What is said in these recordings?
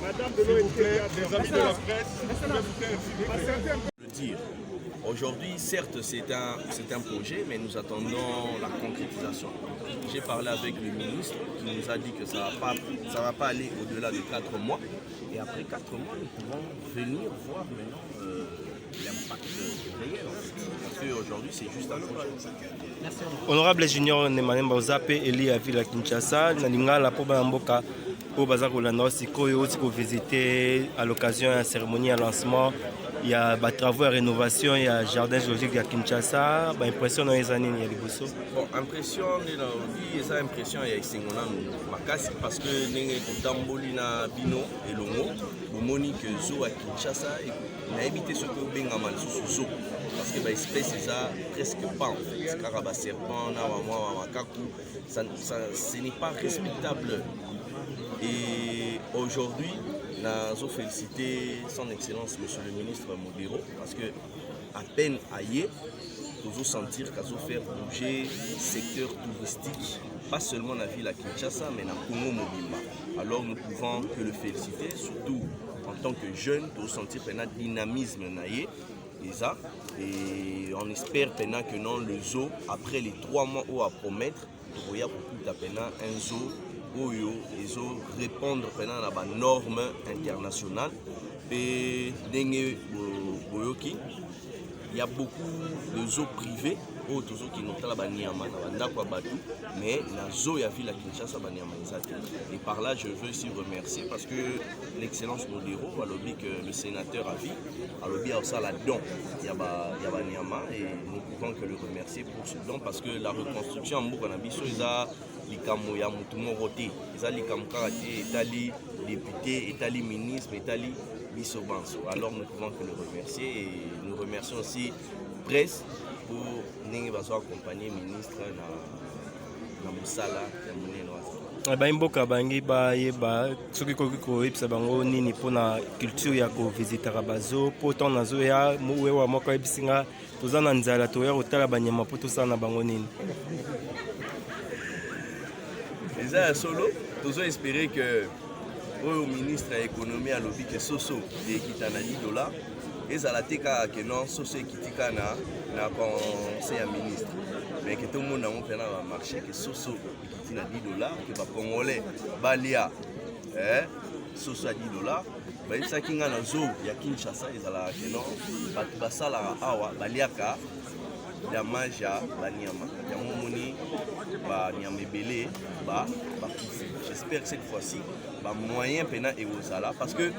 Madame de l'ONG, des amis de la presse, le dire. Aujourd'hui, certes, c'est un projet, mais nous attendons la concrétisation. J'ai parlé avec le ministre qui nous a dit que ça ne va pas aller au-delà de 4 mois. Et après 4 mois, nous pouvons venir voir maintenant l'impact réel. Parce qu'aujourd'hui, c'est juste un projet. Honorable Junior Nemanemba Ozape, Eli à Ville à Kinshasa, Nalingala pour Bamboka, pour Bazar Rolando, Sikoyo, aussi pour visiter à l'occasion de la cérémonie à lancement. Il y a des travaux de rénovation, il y a un jardin zoologique à Kinshasa. Impression dans les années, il y a des bossos. Bon, impression, il y a impression, il y a parce que nous avons Bino et Longo, Monique Zo à Kinshasa, on a évité ce que nous avons sous Zo. Parce que l'espèce est presque pas en fait. Caraba serpent, ce n'est pas respectable. Et aujourd'hui, nous avons félicité son Excellence, Monsieur le Ministre Modero, parce que à peine aillé, nous avons sentir qu'il faut faire bouger le secteur touristique, pas seulement dans la ville à Kinshasa, mais dans Congo Mobimba. Alors nous pouvons que le féliciter, surtout en tant que jeune, nous sentir un dynamisme naïe. Et on espère que non, le zoo, après les 3 mois où à promettre, il y a beaucoup un zoo où ils ont répondre à la norme internationale. Et il y a beaucoup de zoos privés où qui n'ont pas mais la zoo a vu la Kinshasa. Et par là, je veux aussi remercier parce que l'excellence Modero, que le sénateur a vu, il y a la don, il y a Niama et nous pouvons que le remercier pour ce don parce que la reconstruction en Moukanabiso, il y a les roté, il y a les Étali député, Étali ministre, Étali Bissobanso. Alors nous pouvons que le remercier et nous remercions aussi presse pour nous accompagner ministre na musala ya munene. Baimboka bangi bayeba soki koki koyebisa bango nini mpona culture ya kovisitaka bazo mpo ntango nazoya wewa moko ayebisinga toza na nzala toya kotala banyama mpo tosala na bango nini. Eza ya solo tozo espérer que oyo ministre ya économie alobi ke soso ekita na $10 ezala te kaka ke non soso ekitika na conseil ya ministre mais que tout le monde a un marché que soso ekiti na $10 que ba congolais balia soso à $10 bayebisaki nga na zoo ya Kinshasa ezala ke non bato basalaka awa baliaka damage ya banyama yango moni banyama ebele bakufi. J'espère que cette fois-ci moyen pena et aux parce que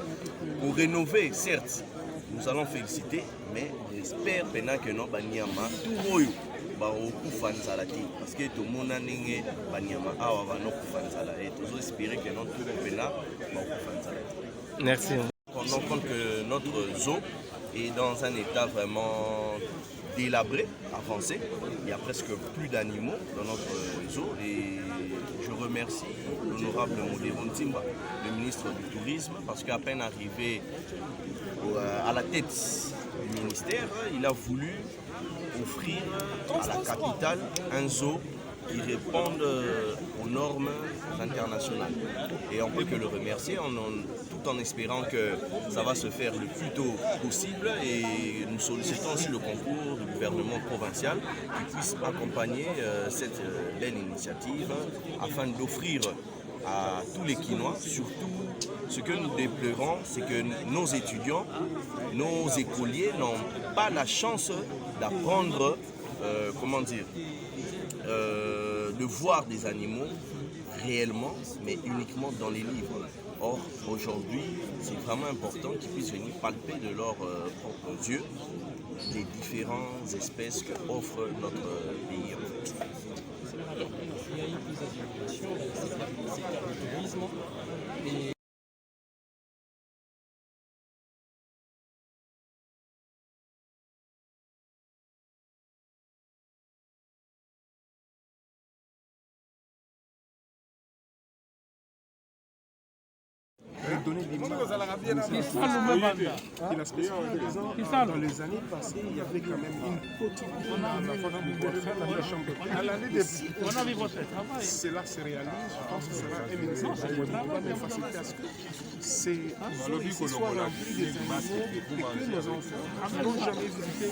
pour rénover certes nous allons féliciter mais j'espère pena que non banyama tout royo baokufa nzala te parce que tomona ndenge banyama awa banokufa nzala et toujours espérer que non tout pena baokufa nzala te. Merci. Prenons compte que notre zoo est dans un état vraiment délabré, avancé. Il y a presque plus d'animaux dans notre zoo et je remercie l'honorable Modero Ntimba, le ministre du Tourisme, parce qu'à peine arrivé à la tête du ministère, il a voulu offrir à la capitale un zoo qui réponde aux normes internationales. Et on peut que le remercier tout en espérant que ça va se faire le plus tôt possible et nous sollicitons aussi le concours du gouvernement provincial qui puisse accompagner cette belle initiative afin d'offrir à tous les Quinois, surtout ce que nous déplorons, c'est que nos étudiants, nos écoliers n'ont pas la chance d'apprendre, de voir des animaux réellement, mais uniquement dans les livres. Or, aujourd'hui, c'est vraiment important qu'ils puissent venir palper de leurs propres yeux les différentes espèces que offre notre pays. Alors, il y a eu plusieurs innovations dans le secteur du tourisme. Et donner des dans les années passées, il y avait quand même une petite cela se réalise, je pense que ce sera un exemple de faciliter à ce que ce soit rempli des animaux et que nos enfants n'ont jamais visité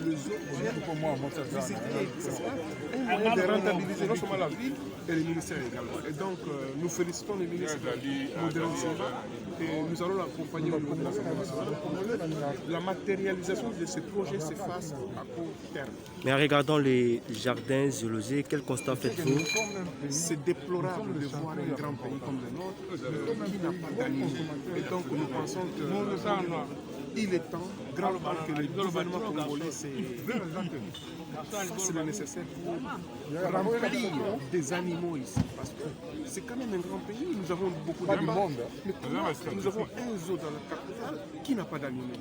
le zoo viennent visiter. Un moyen de rentabiliser non seulement la ville et les ministères également. Et donc nous félicitons les ministres de l'enseignement et nous allons l'accompagner au niveau de l'Assemblée nationale pour que la matérialisation de ces projets se fasse à court terme. Mais en regardant les jardins zoologiques, quel constat faites-vous? C'est déplorable de voir un grand pays comme le nôtre qui n'a pas d'animaux. Et donc nous pensons qu'il est temps, grand part, que le gouvernement congolais c'est le nécessaire pour remplir des animaux ici. Parce que c'est quand même un grand pays, nous avons beaucoup d'animaux. Mais nous avons un zoo dans la capitale qui n'a pas d'animaux.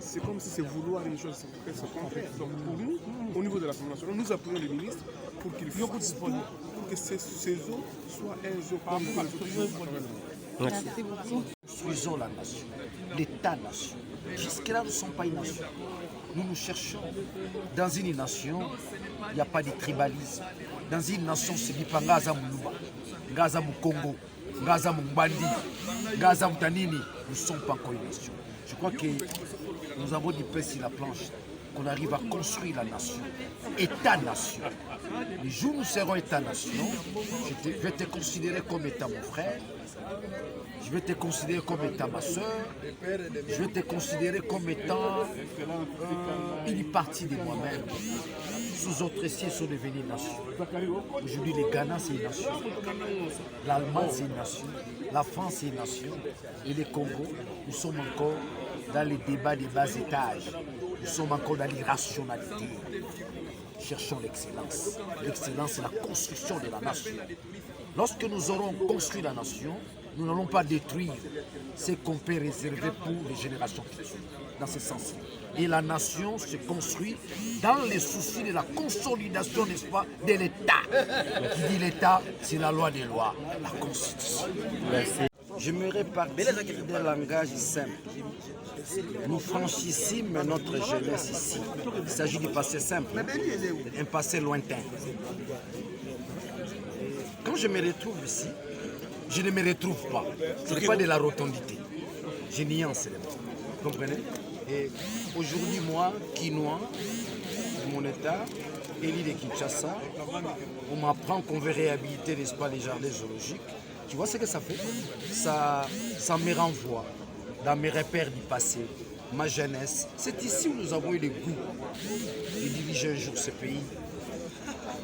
C'est comme si c'est vouloir une chose concrète. Donc pour nous, au niveau de l'Assemblée nationale, nous appuyons les ministres pour qu'ils fassent tout pour que ces zoos soient un zoo comme les autres zoos. Construisons la nation, l'État-nation. Jusque-là, nous ne sommes pas une nation. Nous nous cherchons. Dans une nation, il n'y a pas de tribalisme. Dans une nation, c'est du Ngaza Muluba, Ngaza Mukongo, Ngaza Mumbandi, Ngaza Mutanini. Nous ne sommes pas encore une nation. Je crois que nous avons du pain sur la planche, qu'on arrive à construire la nation. État-nation. Le jour où nous serons État-nation, je vais te considérer comme étant mon frère. Je vais te considérer comme étant ma soeur. Je vais te considérer comme étant une partie de moi-même. Sous autres cieux sont devenus une nation. Aujourd'hui, le Ghana, c'est une nation. L'Allemagne, c'est une nation. La France, c'est une nation. Et le Congo, nous sommes encore dans les débats des bas étages. Nous sommes encore dans l'irrationalité. Cherchons l'excellence. L'excellence, c'est la construction de la nation. Lorsque nous aurons construit la nation, nous n'allons pas détruire ce qu'on peut réserver pour les générations futures, dans ce sens. Et la nation se construit dans les soucis de la consolidation, n'est-ce pas, de l'État. Qui dit l'État, c'est la loi des lois, la Constitution. Merci. J'aimerais parler d'un langage simple. Nous franchissîmes notre jeunesse ici. Il s'agit du passé simple, un passé lointain. Quand je me retrouve ici, je ne me retrouve pas. Ce n'est pas de la rotondité. Je nuance les mots. Vous comprenez? Et aujourd'hui, moi, Kinois, de mon état, élu de Kinshasa, on m'apprend qu'on veut réhabiliter, n'est-ce pas, les jardins zoologiques. Tu vois ce que ça fait? Ça me renvoie dans mes repères du passé, ma jeunesse. C'est ici où nous avons eu le goût de diriger un jour ce pays.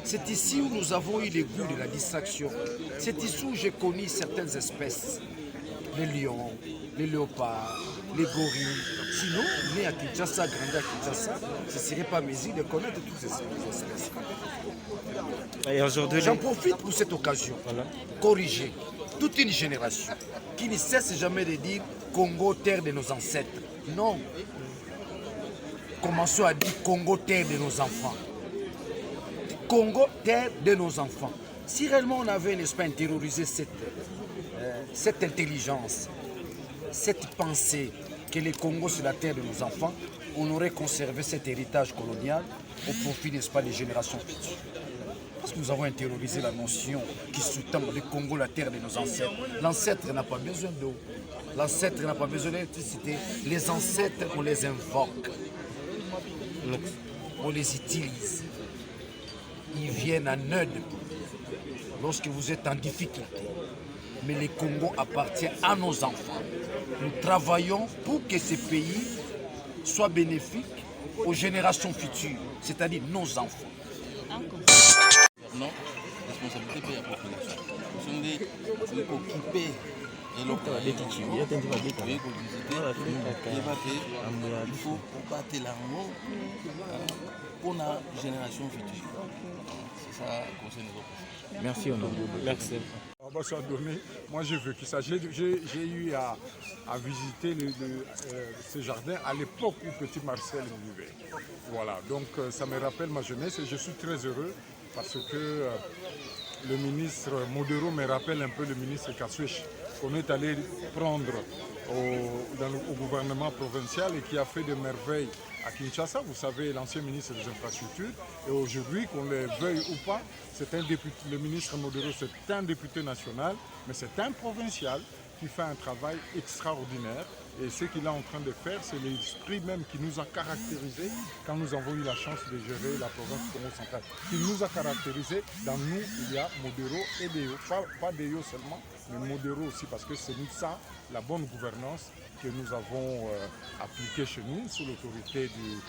C'est ici où nous avons eu le goût de la distraction. C'est ici où j'ai connu certaines espèces. Les lions, les léopards, les gorilles. Sinon, né à Kinshasa, grandi à Kinshasa, ce ne serait pas mes îles de connaître toutes ces espèces. Et aujourd'hui, j'en profite pour cette occasion. Voilà. Corriger toute une génération qui ne cesse jamais de dire Congo, terre de nos ancêtres. Non. Commençons à dire Congo, terre de nos enfants. Congo, terre de nos enfants. Si réellement on avait, n'est-ce pas, intériorisé cette intelligence, cette pensée que le Congo c'est la terre de nos enfants, on aurait conservé cet héritage colonial au profit, n'est-ce pas, des générations futures. Parce que nous avons intériorisé la notion qui sous-tend le Congo, la terre de nos ancêtres. L'ancêtre n'a pas besoin d'eau. L'ancêtre n'a pas besoin d'électricité. Les ancêtres, on les invoque. On les utilise. Ils viennent en aide lorsque vous êtes en difficulté. Mais le Congo appartient à nos enfants. Nous travaillons pour que ce pays soit bénéfique aux générations futures, c'est-à-dire nos enfants. Non, responsabilité paye appropriation. nde occupé eloko yeba ke il faut kobatela yango mpona génération future. C'est ça conseil nous offre. Merci honorable. Merci. Ambassadeur Donné, moi j'ai vécu ça. J'ai eu à visiter ce jardin à l'époque où Petit Marcel vivait. Voilà, donc ça me rappelle ma jeunesse et je suis très heureux parce que le ministre Modero me rappelle un peu le ministre Kassouech qu'on est allé prendre au gouvernement provincial et qui a fait des merveilles à Kinshasa. Vous savez, l'ancien ministre des Infrastructures. Et aujourd'hui, qu'on le veuille ou pas, c'est un député, le ministre Modero, c'est un député national, mais c'est un provincial qui fait un travail extraordinaire. Et ce qu'il est en train de faire, c'est l'esprit même qui nous a caractérisés quand nous avons eu la chance de gérer la province du Congo central. Qui nous a caractérisés, dans nous, il y a Modero et Deyo. Pas Deyo seulement, mais Modero aussi, parce que c'est ça, la bonne gouvernance que nous avons appliquée chez nous, sous l'autorité du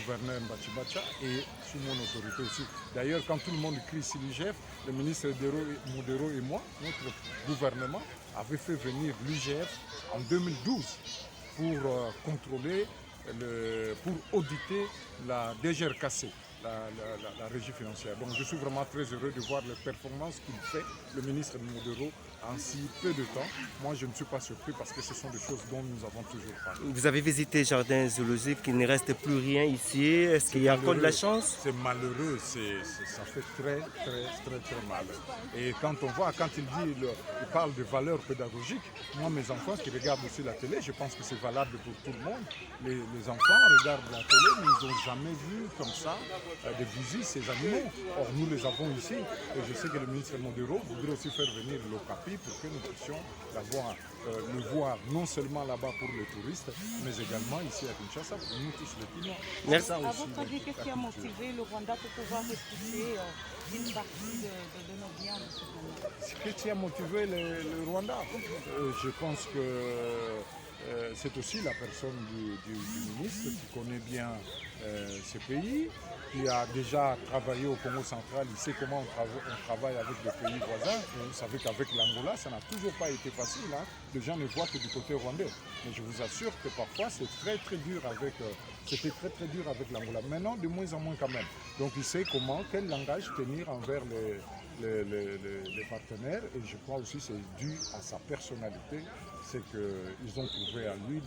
gouverneur Mbachibacha et sous mon autorité aussi. D'ailleurs, quand tout le monde crie ici l'IGF, le ministre Modero et moi, notre gouvernement, avait fait venir l'IGF en 2012 pour contrôler, pour auditer la DGRKC, la régie financière. Donc je suis vraiment très heureux de voir les performances qu'il fait, le ministre Modero, en si peu de temps. Moi je ne suis pas surpris parce que ce sont des choses dont nous avons toujours parlé. Vous avez visité le jardin zoologique, il ne reste plus rien ici. Est-ce qu'il y a encore de la chance? C'est malheureux, ça fait très mal. Et quand on voit, quand il parle de valeurs pédagogiques, moi mes enfants qui regardent aussi la télé, je pense que c'est valable pour tout le monde. Les enfants regardent la télé, mais ils n'ont jamais vu comme ça de viser ces animaux. Or nous les avons ici et je sais que le ministre Modero voudrait aussi faire venir l'Okapi pour que nous puissions le voir non seulement là-bas pour les touristes, mais également ici à Kinshasa pour nous tous les Pinois. Merci. À votre avis, qu'est-ce qui a motivé le Rwanda pour pouvoir restituer une partie de nos biens de cette manière? Qu'est-ce qui a motivé le Rwanda? Je pense que c'est aussi la personne du ministre qui connaît bien ce pays, qui a déjà travaillé au Congo central, il sait comment on travaille avec les pays voisins. Et vous savez qu'avec l'Angola, ça n'a toujours pas été facile. Hein. Les gens ne voient que du côté rwandais. Mais je vous assure que parfois, c'est très dur avec... C'était très dur avec l'Angola. Maintenant, de moins en moins quand même. Donc il sait quel langage tenir envers les partenaires. Et je crois aussi que c'est dû à sa personnalité. C'est qu'ils ont trouvé à lui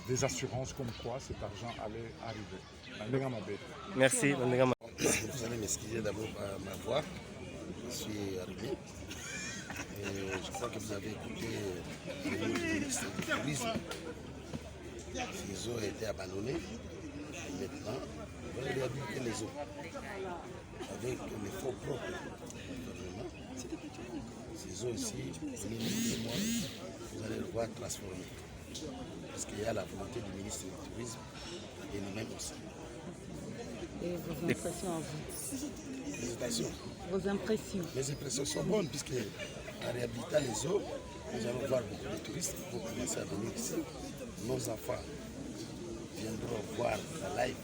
des assurances comme quoi cet argent allait arriver. Merci. Vous allez m'excuser d'abord ma voix. Je suis arrivé. Et je crois que vous avez écouté le ministre du Tourisme. Ces eaux étaient abandonnées. Maintenant, vous allez réhabiliter les eaux avec les fonds propres du gouvernement. Ces eaux ici, au niveau de moi, vous allez le voir transformer. Parce qu'il y a la volonté du ministre du Tourisme et nous-mêmes aussi. Et vos impressions à vous? Vos impressions. Les impressions sont bonnes puisque en réhabilitant les eaux, nous allons voir beaucoup de touristes qui vont commencer à venir ici. Nos enfants viendront voir la live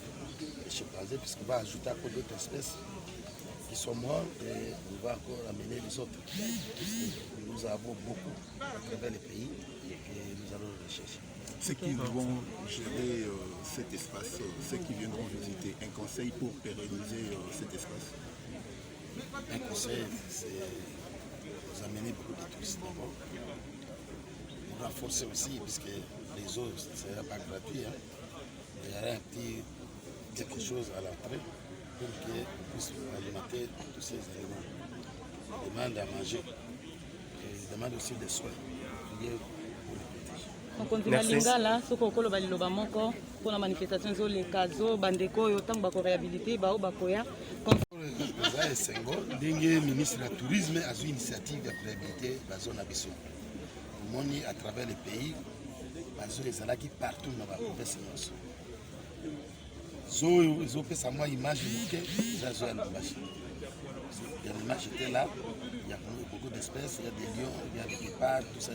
des chimpanzés puisqu'on va ajouter encore d'autres espèces qui sont mortes et on va encore amener les autres. Nous avons beaucoup à travers les pays et nous allons les chercher. Ceux qui vont gérer cet espace, ceux qui viendront visiter, un conseil pour pérenniser cet espace? Un conseil, c'est vous amener beaucoup de touristes d'abord. Nous renforcer aussi, puisque les eaux, ce ne sera pas gratuit. Hein. Il y aura quelque chose à l'entrée pour qu'on puisse alimenter tous ces éléments. Ils demandent à manger et ils demandent aussi des soins pour les protéger. Donc on dit Lingala, ce qu'on a dit moko pour la manifestation sur les casos, bandeko, autant de réhabiliter, bakoya. Le ministre du Tourisme a eu l'initiative de réhabiliter la zone Abisso. Moni à travers les pays, la zone est là qui partout dans la province. Ils ont fait ça, moi, image de la zone Abisso. Il y a des images qui étaient là, il y a beaucoup d'espèces, il y a des lions, il y a des guépards, tout ça.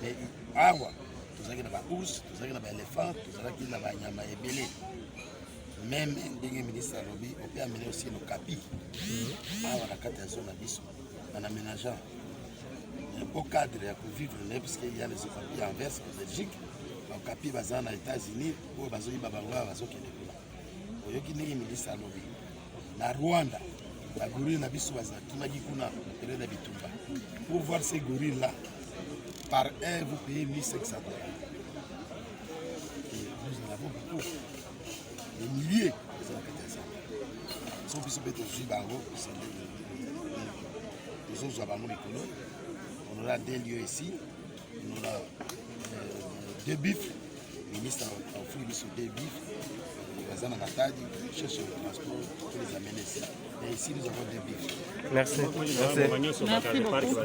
Mais awa, tout ça qui est dans la ours, tout ça qui est dans l'éléphant, tout ça qui est dans la nyama ebele. Même le ministre Alobi, on peut amener aussi nos capis. On a 4 zones à Bissou, en aménageant un beau cadre pour vivre, parce qu'il y a les Okapi en Verse, en Belgique, les Okapi aux États-Unis, pour les Okapi aux Oyoki ndenge ministre alobi na Rwanda la gorille na biso bazakimaki kuna période ya bitumba pour voir ces gorilles là par un vous payez 1500 $. Et nous en avons beaucoup des milliers de habitants sont plus peut-être aussi bango les autres bango mikolo on aura 2 lieux ici on aura 2 bifs ministre a offert 2 bifs. On cherche le transport pour les amener ici. Et ici, nous avons 2 bifs. Merci. Merci beaucoup.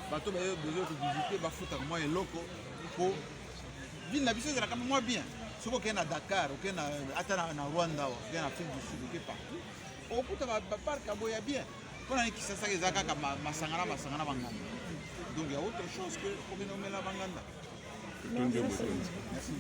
Bateau a besoin de visiter, il faut que moi et loco pour ville d'habitude c'est quand même moins bien. Ce qu'on a à Dakar, ou qu'on a à Rwanda, ou qu'on a en Afrique du Sud, ou quelque part. Au bout de la parc à Boya bien. Quand on a qui ça ça les a comme Masangana Banganda. Donc il y a autre chose que pour nommer la Banganda. Merci.